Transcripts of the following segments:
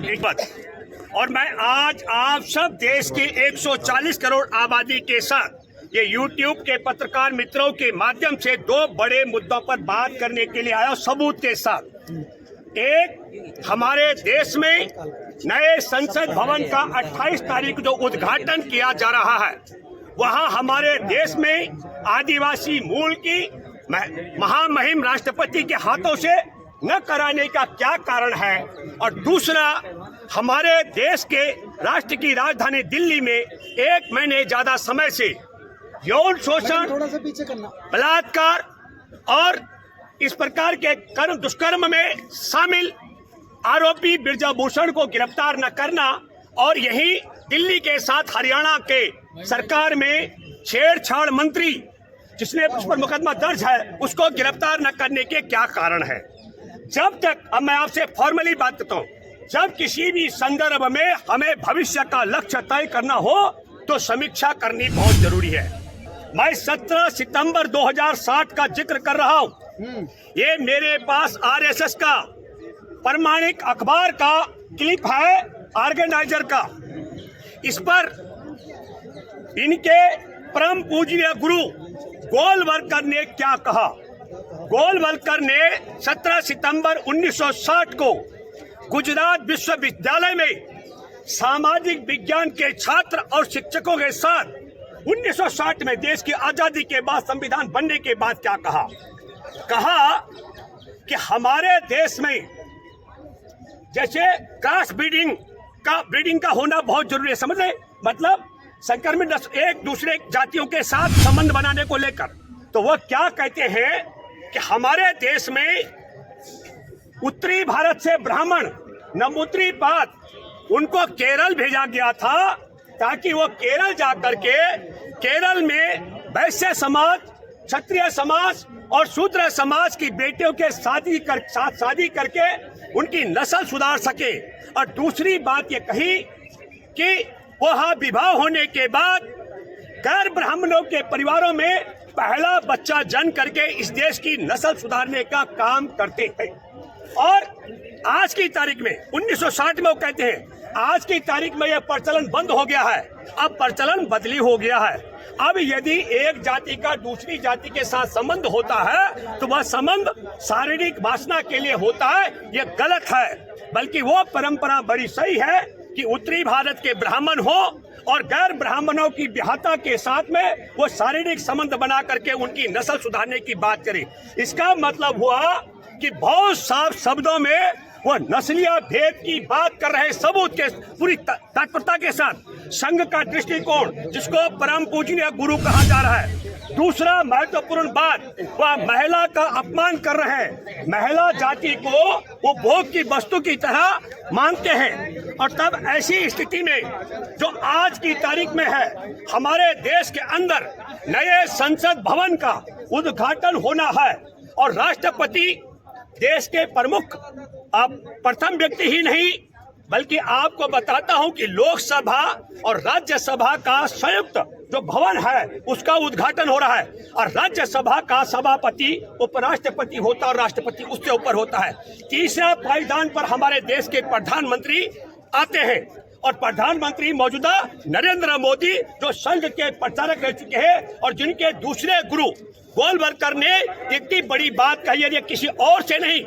एक बात, और मैं आज आप सब देश के 140 करोड़ आबादी के साथ ये YouTube के पत्रकार मित्रों के माध्यम से दो बड़े मुद्दों पर बात करने के लिए आया, सबूत के साथ। एक, हमारे देश में नए संसद भवन का 28 तारीख जो उद्घाटन किया जा रहा है, वहां हमारे देश में आदिवासी मूल की महामहिम राष्ट्रपति के हाथों से न कराने का क्या कारण है। और दूसरा, हमारे देश के राष्ट्र की राजधानी दिल्ली में 1 महीने ज्यादा समय से यौन शोषण, बलात्कार और इस प्रकार के दुष्कर्म में शामिल आरोपी ब्रजभूषण को गिरफ्तार न करना, और यही दिल्ली के साथ हरियाणा के सरकार में छेड़छाड़ मंत्री जिसने उस पर मुकदमा दर्ज है उसको गिरफ्तार न करने के क्या कारण है। जब तक, अब मैं आपसे फॉर्मली बात करता हूँ, जब किसी भी संदर्भ में हमें भविष्य का लक्ष्य तय करना हो तो समीक्षा करनी बहुत जरूरी है। मैं 17 सितंबर 2007 का जिक्र कर रहा हूँ। ये मेरे पास आरएसएस का प्रमाणिक अखबार का क्लिप है, ऑर्गेनाइजर का। इस पर इनके परम पूज्य गुरु गोलवलकर ने क्या कहा। गोलवलकर ने 17 सितंबर 1960 को गुजरात विश्वविद्यालय में सामाजिक विज्ञान के छात्र और शिक्षकों के साथ 1960 में देश की आजादी के बाद, संविधान बनने के बाद क्या कहा। कहा कि हमारे देश में जैसे क्रॉस ब्रीडिंग का होना बहुत जरूरी है। समझ रहे, मतलब संक्रमित एक दूसरे जातियों के साथ संबंध बनाने को लेकर। तो वह क्या कहते हैं कि हमारे देश में उत्तरी भारत से ब्राह्मण नमूत्री पात उनको केरल भेजा गया था, ताकि वो केरल जाकर के केरल में वैश्य समाज, क्षत्रिय समाज और शूद्र समाज की बेटियों के साथ शादी करके उनकी नस्ल सुधार सके। और दूसरी बात ये कही कि वह विवाह होने के बाद गैर ब्राह्मणों के परिवारों में पहला बच्चा जन्म करके इस देश की नस्ल सुधारने का काम करते हैं। और आज की तारीख में 1960 में वो कहते हैं, आज की तारीख में यह प्रचलन बंद हो गया है, अब प्रचलन बदली हो गया है। अब यदि एक जाति का दूसरी जाति के साथ संबंध होता है तो वह संबंध शारीरिक वासना के लिए होता है, यह गलत है। बल्कि वो परंपरा बड़ी सही है कि उत्तरी भारत के ब्राह्मण हो और गैर ब्राह्मणों की विवाहता के साथ में वो शारीरिक संबंध बना करके उनकी नस्ल सुधारने की बात करें। इसका मतलब हुआ कि बहुत साफ शब्दों में वो नस्लीय भेद की बात कर रहे, सबूत के पूरी तत्परता के साथ। संघ का दृष्टिकोण जिसको परम पूजनीय गुरु कहा जा रहा है। दूसरा महत्वपूर्ण बात, वह महिला का अपमान कर रहे हैं। महिला जाति को वो भोग की वस्तु की तरह मानते हैं। और तब ऐसी स्थिति में जो आज की तारीख में है, हमारे देश के अंदर नए संसद भवन का उद्घाटन होना है और राष्ट्रपति देश के प्रमुख, अब प्रथम व्यक्ति ही नहीं बल्कि आपको बताता हूं कि लोकसभा और राज्यसभा का संयुक्त जो भवन है उसका उद्घाटन हो रहा है। और राज्यसभा का सभापति उपराष्ट्रपति होता है और राष्ट्रपति उससे ऊपर होता है। तीसरा पायदान पर हमारे देश के प्रधानमंत्री आते हैं और प्रधानमंत्री मौजूदा नरेंद्र मोदी जो संघ के प्रचारक रह चुके हैं और जिनके दूसरे गुरु गोलवलकर ने इतनी बड़ी बात कही है, ये किसी और से नहीं,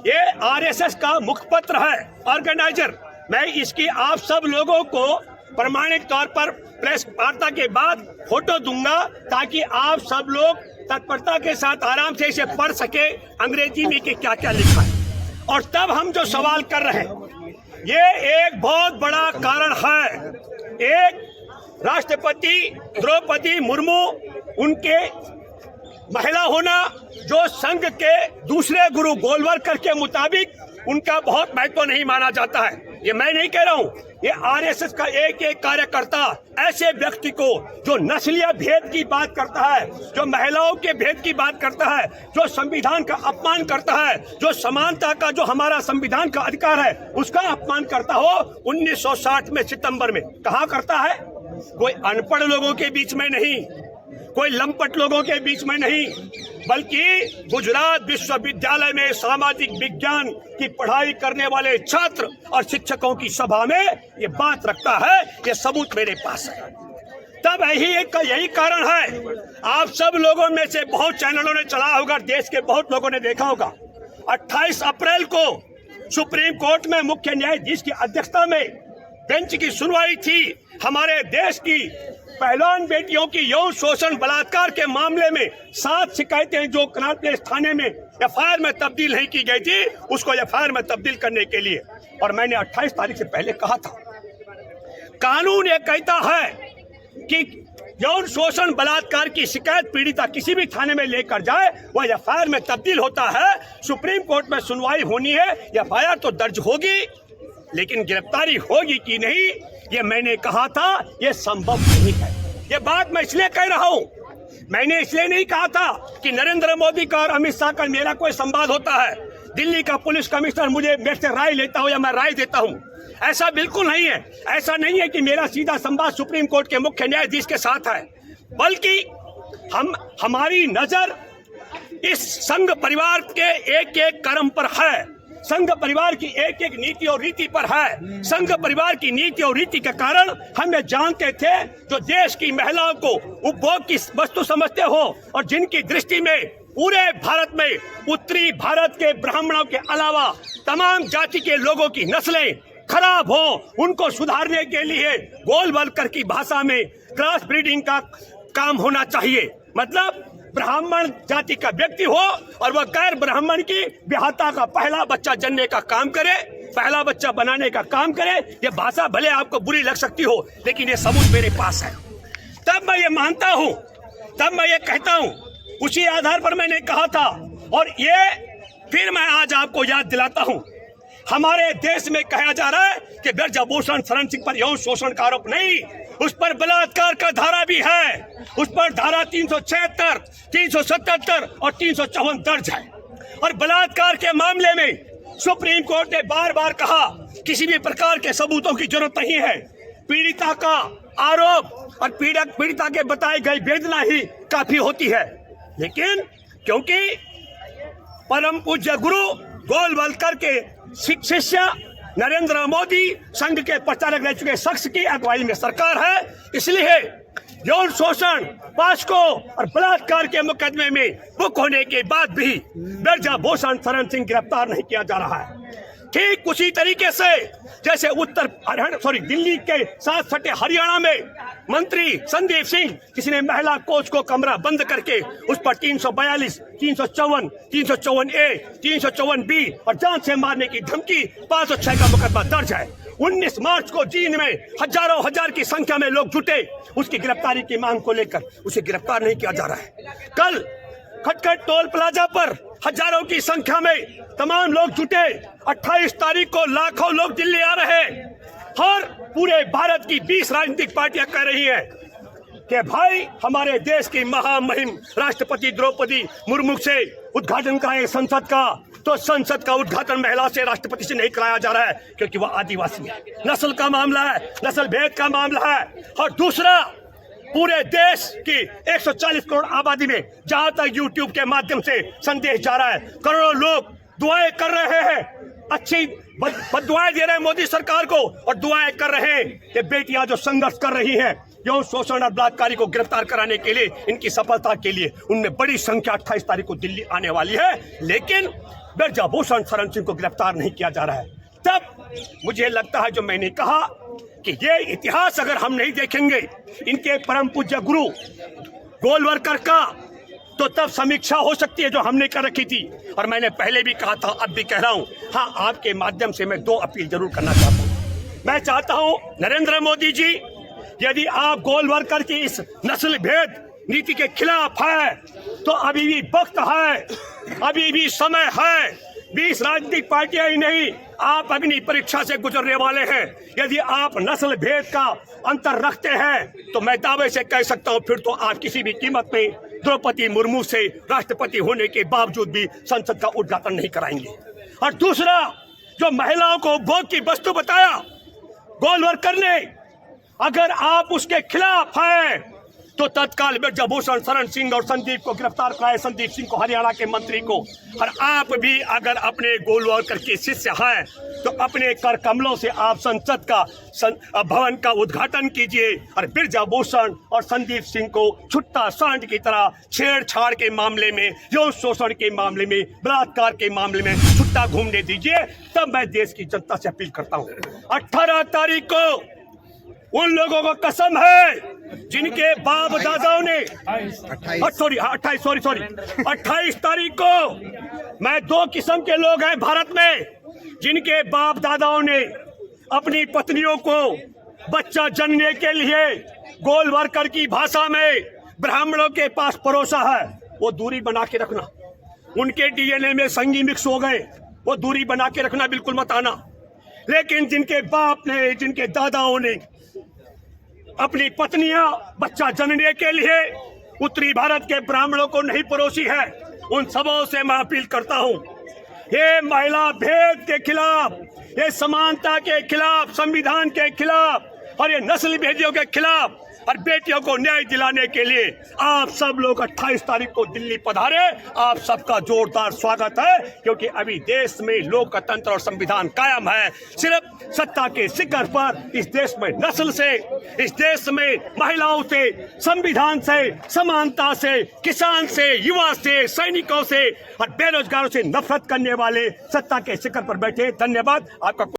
ये आरएसएस का मुखपत्र है, ऑर्गेनाइजर। मैं इसकी आप सब लोगों को प्रमाणिक तौर पर प्रेस वार्ता के बाद फोटो दूंगा ताकि आप सब लोग तत्परता के साथ आराम से इसे पढ़ सके अंग्रेजी में कि क्या क्या लिखा है। और तब हम जो सवाल कर रहे हैं, ये एक बहुत बड़ा कारण है। एक, राष्ट्रपति द्रौपदी मुर्मू उनके महिला होना जो संघ के दूसरे गुरु गोलवलकर के मुताबिक उनका बहुत महत्व नहीं माना जाता है। ये मैं नहीं कह रहा हूँ, ये आरएसएस का एक एक कार्यकर्ता ऐसे व्यक्ति को जो नस्लीय भेद की बात करता है, जो महिलाओं के भेद की बात करता है, जो संविधान का अपमान करता है, जो समानता का जो हमारा संविधान का अधिकार है उसका अपमान करता हो, 1960 में सितंबर में कहा करता है। कोई अनपढ़ लोगों के बीच में नहीं, कोई लंपट लोगों के बीच में नहीं, बल्कि गुजरात विश्वविद्यालय में सामाजिक विज्ञान की पढ़ाई करने वाले छात्र और शिक्षकों की सभा में ये बात रखता है। ये सबूत मेरे पास है। तब यही कारण है, आप सब लोगों में से बहुत चैनलों ने चला होगा, देश के बहुत लोगों ने देखा होगा, 28 अप्रैल को सुप्रीम कोर्ट में मुख्य न्यायाधीश की अध्यक्षता में बेंच की सुनवाई थी। हमारे देश की पहलवान बेटियों की यौन शोषण बलात्कार के मामले में 7 शिकायतें जो कनाट प्लेस थाने में एफआईआर में तब्दील नहीं की गई थी, उसको एफआईआर में तब्दील करने के लिए, और मैंने 28 तारीख से पहले कहा था, कानून ये कहता है कि यौन शोषण बलात्कार की शिकायत पीड़िता किसी भी थाने में लेकर जाए, वह एफआईआर में तब्दील होता है। सुप्रीम कोर्ट में सुनवाई होनी है, एफआईआर तो दर्ज होगी, लेकिन गिरफ्तारी होगी कि नहीं, ये मैंने कहा था, ये संभव नहीं है। ये बात मैं इसलिए कह रहा हूं, मैंने इसलिए नहीं कहा था कि नरेंद्र मोदी का और अमित शाह का मेरा कोई संवाद होता है, दिल्ली का पुलिस कमिश्नर मेरे से राय लेता हो या मैं राय देता हूं, ऐसा बिल्कुल नहीं है। ऐसा नहीं है कि मेरा सीधा संवाद सुप्रीम कोर्ट के मुख्य न्यायाधीश के साथ है, बल्कि हमारी नजर इस संघ परिवार के एक एक कर्म पर है, संघ परिवार की एक एक नीति और रीति पर है। संघ परिवार की नीति और रीति के कारण हम ये जानते थे, जो देश की महिलाओं को उपभोग की वस्तु समझते हो और जिनकी दृष्टि में पूरे भारत में उत्तरी भारत के ब्राह्मणों के अलावा तमाम जाति के लोगों की नस्लें खराब हो, उनको सुधारने के लिए गोलवलकर की भाषा में क्रॉस ब्रीडिंग का काम होना चाहिए। मतलब ब्राह्मण जाति का व्यक्ति हो और वह गैर ब्राह्मण की विवाहता का पहला बच्चा जनने का काम करे, पहला बच्चा बनाने का काम करे। ये भाषा भले आपको बुरी लग सकती हो, लेकिन ये सबूत मेरे पास है। तब मैं ये मानता हूँ, तब मैं ये कहता हूँ, उसी आधार पर मैंने कहा था, और ये फिर मैं आज आपको याद दिलाता हूँ। हमारे देश में कहा जा रहा है कि ब्रजभूषण शरण सिंह पर यौन शोषण का आरोप नहीं, उस पर बलात्कार का धारा भी है, उस पर धारा 376, 377 और 354 दर्ज है। और बलात्कार के मामले में सुप्रीम कोर्ट ने बार बार कहा किसी भी प्रकार के सबूतों की जरूरत नहीं है, पीड़िता का आरोप और पीड़िता के बताई गई वेदना ही काफी होती है। लेकिन क्योंकि परम पूज्य गुरु गोलवलकर के शिष्य नरेंद्र मोदी संघ के प्रचारक रह चुके शख्स की अगुवाई में सरकार है, इसलिए यौन शोषण, पास्को और बलात्कार के मुकदमे में बुक होने के बाद भी ब्रजभूषण शरण सिंह गिरफ्तार नहीं किया जा रहा है। ठीक उसी तरीके से जैसे दिल्ली के साथ सटे हरियाणा में मंत्री संदीप सिंह, किसी महिला कोच को कमरा बंद करके उस पर 342, 354, 354A, 354B और जान से मारने की धमकी 506 का मुकदमा दर्ज है। 19 मार्च को जींद में हजारों हजार की संख्या में लोग जुटे, उसकी गिरफ्तारी की मांग को लेकर उसे गिरफ्तार नहीं किया जा रहा है। कल खटखट टोल प्लाजा पर हजारों की संख्या में तमाम लोग जुटे, 28 तारीख को लाखों लोग दिल्ली आ रहे हैं और पूरे भारत की 20 राजनीतिक पार्टियां कह रही हैं कि भाई हमारे देश की महामहिम राष्ट्रपति द्रौपदी मुर्मू से उद्घाटन कराए संसद का, तो संसद का उद्घाटन महिला से, राष्ट्रपति से नहीं कराया जा रहा है, क्योंकि वह आदिवासी है, नस्ल का मामला है, नस्ल भेद का मामला है। और दूसरा, पूरे देश की 140 करोड़ आबादी में जहां तक यूट्यूब के माध्यम से संदेश जा रहा है, करोड़ों लोग दुआएं कर रहे हैं, अच्छी बददुआएं दे रहे हैं मोदी सरकार को और दुआएं कर रहे हैं कि बेटियां जो संघर्ष कर रही हैं यौन शोषण और बलात्कारी को गिरफ्तार कराने के लिए, इनकी सफलता के लिए उनमें बड़ी संख्या 28 तारीख को दिल्ली आने वाली है। लेकिन ब्रजभूषण शरण सिंह को गिरफ्तार नहीं किया जा रहा है। तब मुझे लगता है, जो मैंने कहा कि ये इतिहास अगर हम नहीं देखेंगे इनके परम पूज्य गुरु गोलवलकर का, तो तब समीक्षा हो सकती है जो हमने कर रखी थी। और मैंने पहले भी कहा था, अब भी कह रहा हूं, हाँ, आपके माध्यम से मैं 2 अपील जरूर करना चाहता हूं। मैं चाहता हूं नरेंद्र मोदी जी, यदि आप गोलवलकर की इस नस्ल भेद नीति के खिलाफ है तो अभी भी वक्त है, अभी भी समय है। 20 राजनीतिक पार्टियां ही नहीं, आप अग्नि परीक्षा से गुजरने वाले हैं। यदि आप नस्ल भेद का अंतर रखते हैं तो मैं दावे से कह सकता हूं, फिर तो आप किसी भी कीमत में द्रौपदी मुर्मू से राष्ट्रपति होने के बावजूद भी संसद का उद्घाटन नहीं कराएंगे। और दूसरा, जो महिलाओं को उपभोग की वस्तु बताया गोलवलकर ने, अगर आप उसके खिलाफ हैं तो तत्काल ब्रजभूषण शरण सिंह और संदीप को गिरफ्तार कराए, संदीप सिंह को, हरियाणा के मंत्री को। और आप भी अगर अपने गोलवलकर के शिष्य हैं तो अपने कर कमलों से आप संसद का भवन का उद्घाटन कीजिए और ब्रजभूषण और संदीप सिंह को छुट्टा सांड की तरह छेड़छाड़ के मामले में, यौन शोषण के मामले में, बलात्कार के मामले में छुट्टा घूमने दीजिए। तब मैं देश की जनता से अपील करता हूँ, 18 तारीख को उन लोगों को कसम है जिनके बाप दादाओं ने 28 तारीख को, मैं 2 किस्म के लोग हैं भारत में जिनके बाप दादाओं ने अपनी पत्नियों को बच्चा जनने के लिए गोलवलकर की भाषा में ब्राह्मणों के पास परोसा है। वो दूरी बना के रखना, उनके डीएनए में संगी मिक्स हो गए, वो दूरी बना के रखना, बिल्कुल मत आना। लेकिन जिनके बाप ने, जिनके दादाओं ने अपनी पत्नियां बच्चा जनने के लिए उत्तरी भारत के ब्राह्मणों को नहीं परोसी है, उन सबों से मैं अपील करता हूं, ये महिला भेद के खिलाफ, ये समानता के खिलाफ, संविधान के खिलाफ और ये नस्ल भेदियों के खिलाफ और बेटियों को न्याय दिलाने के लिए आप सब लोग 28 तारीख को दिल्ली पधारे। आप सबका जोरदार स्वागत है, क्योंकि अभी देश में लोकतंत्र और संविधान कायम है। सिर्फ सत्ता के शिखर पर इस देश में नस्ल से, इस देश में महिलाओं से, संविधान से, समानता से, किसान से, युवा से, सैनिकों से और बेरोजगारों से नफरत करने वाले सत्ता के शिखर पर बैठे। धन्यवाद आपका।